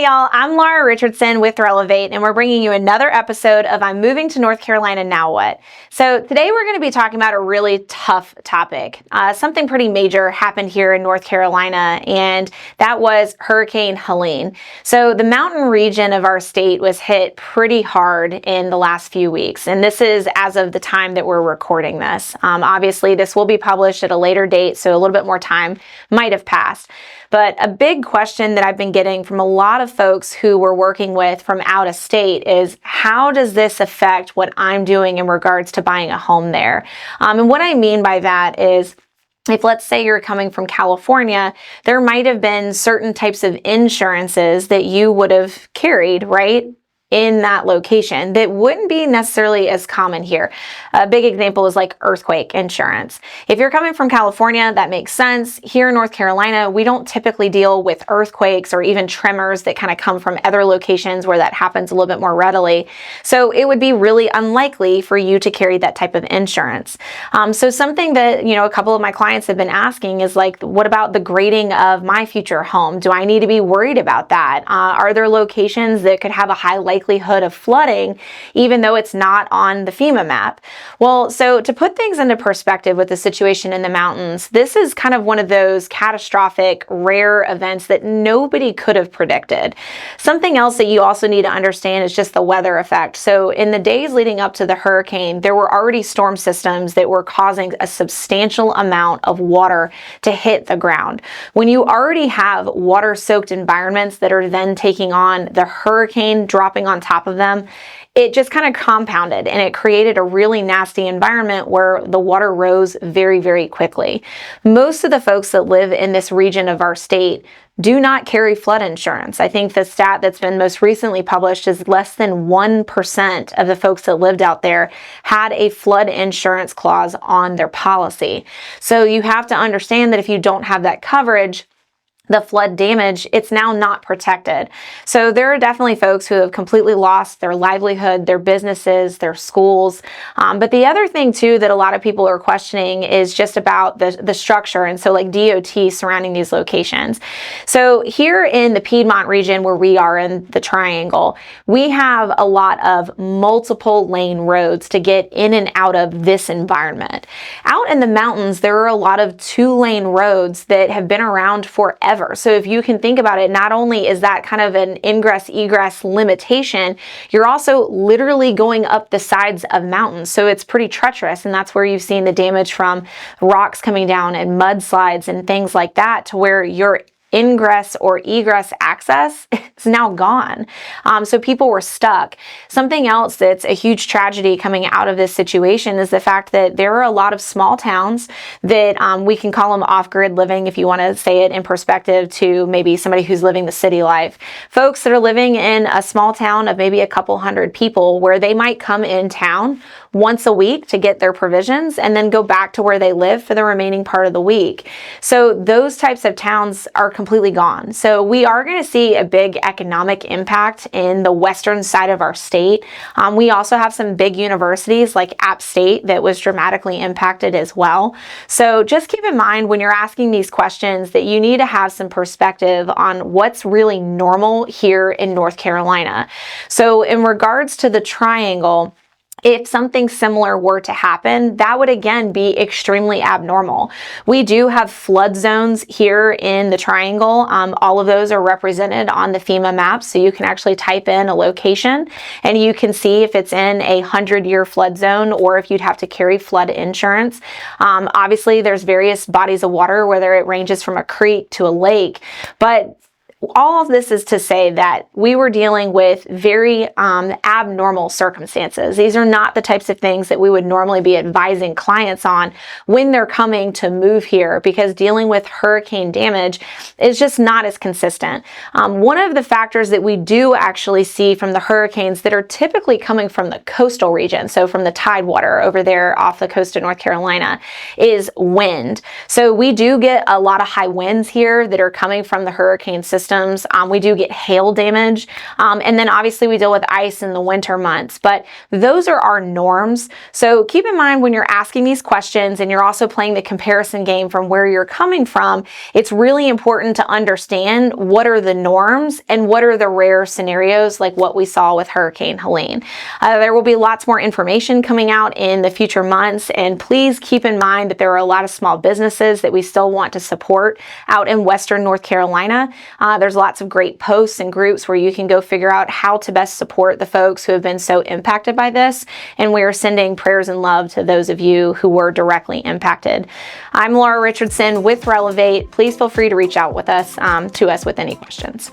y'all, I'm Laura Richardson with Relevate, and we're bringing you another episode of I'm Moving to North Carolina, Now What? So today we're going to be talking about a really tough topic. Something pretty major happened here in North Carolina, and that was Hurricane Helene. So the mountain region of our state was hit pretty hard in the last few weeks, and this is as of the time that we're recording this. Obviously, this will be published at a later date, so a little bit more time might have passed. But a big question that I've been getting from a lot of folks who we're working with from out of state is, how does this affect what I'm doing in regards to buying a home there? And what I mean by that is, if let's say you're coming from California, there might have been certain types of insurances that you would have carried, right, in that location that wouldn't be necessarily as common here. A big example is like earthquake insurance. If you're coming from California, that makes sense. Here in North Carolina, we don't typically deal with earthquakes or even tremors that kind of come from other locations where that happens a little bit more readily. So it would be really unlikely for you to carry that type of insurance. So something that, a couple of my clients have been asking is like, what about the grading of my future home? Do I need to be worried about that? Are there locations that could have a high likelihood of flooding, even though it's not on the FEMA map? Well, so to put things into perspective with the situation in the mountains, this is kind of one of those catastrophic, rare events that nobody could have predicted. Something else that you also need to understand is just the weather effect. So in the days leading up to the hurricane, there were already storm systems that were causing a substantial amount of water to hit the ground. When you already have water-soaked environments that are then taking on the hurricane dropping on top of them, it just kind of compounded and it created a really nasty environment where the water rose very, very quickly. Most of the folks that live in this region of our state do not carry flood insurance. I think the stat that's been most recently published is less than 1% of the folks that lived out there had a flood insurance clause on their policy. So you have to understand that if you don't have that coverage, the flood damage, it's now not protected. So there are definitely folks who have completely lost their livelihood, their businesses, their schools. But the other thing too that a lot of people are questioning is just about the structure, and so like DOT surrounding these locations. So here in the Piedmont region where we are in the Triangle, we have a lot of multiple lane roads to get in and out of this environment. Out in the mountains, there are a lot of 2-lane roads that have been around forever. So if you can think about it, not only is that kind of an ingress-egress limitation, you're also literally going up the sides of mountains. So it's pretty treacherous, and that's where you've seen the damage from rocks coming down and mudslides and things like that, to where your ingress or egress access is now gone. So people were stuck. Something else that's a huge tragedy coming out of this situation is the fact that there are a lot of small towns that we can call them off-grid living, if you want to say it in perspective to maybe somebody who's living the city life. Folks that are living in a small town of maybe a couple hundred people, where they might come in town once a week to get their provisions and then go back to where they live for the remaining part of the week. So those types of towns are completely gone. So we are going to see a big economic impact in the western side of our state. We also have some big universities like App State that was dramatically impacted as well. So just keep in mind when you're asking these questions that you need to have some perspective on what's really normal here in North Carolina. So in regards to the Triangle, if something similar were to happen, that would again be extremely abnormal. We do have flood zones here in the Triangle. All of those are represented on the FEMA map, so you can actually type in a location and you can see if it's in a 100-year flood zone or if you'd have to carry flood insurance. Obviously, there's various bodies of water, whether it ranges from a creek to a lake, but all of this is to say that we were dealing with very abnormal circumstances. These are not the types of things that we would normally be advising clients on when they're coming to move here, because dealing with hurricane damage is just not as consistent. One of the factors that we do actually see from the hurricanes that are typically coming from the coastal region, so from the tidewater over there off the coast of North Carolina, is wind. So we do get a lot of high winds here that are coming from the hurricane system. systems. We do get hail damage. And then obviously we deal with ice in the winter months, but those are our norms. So keep in mind when you're asking these questions and you're also playing the comparison game from where you're coming from, it's really important to understand what are the norms and what are the rare scenarios like what we saw with Hurricane Helene. There will be lots more information coming out in the future months, and please keep in mind that there are a lot of small businesses that we still want to support out in Western North Carolina. There's lots of great posts and groups where you can go figure out how to best support the folks who have been so impacted by this, and we are sending prayers and love to those of you who were directly impacted. I'm Laura Richardson with Relevate. Please feel free to reach out with us to us with any questions.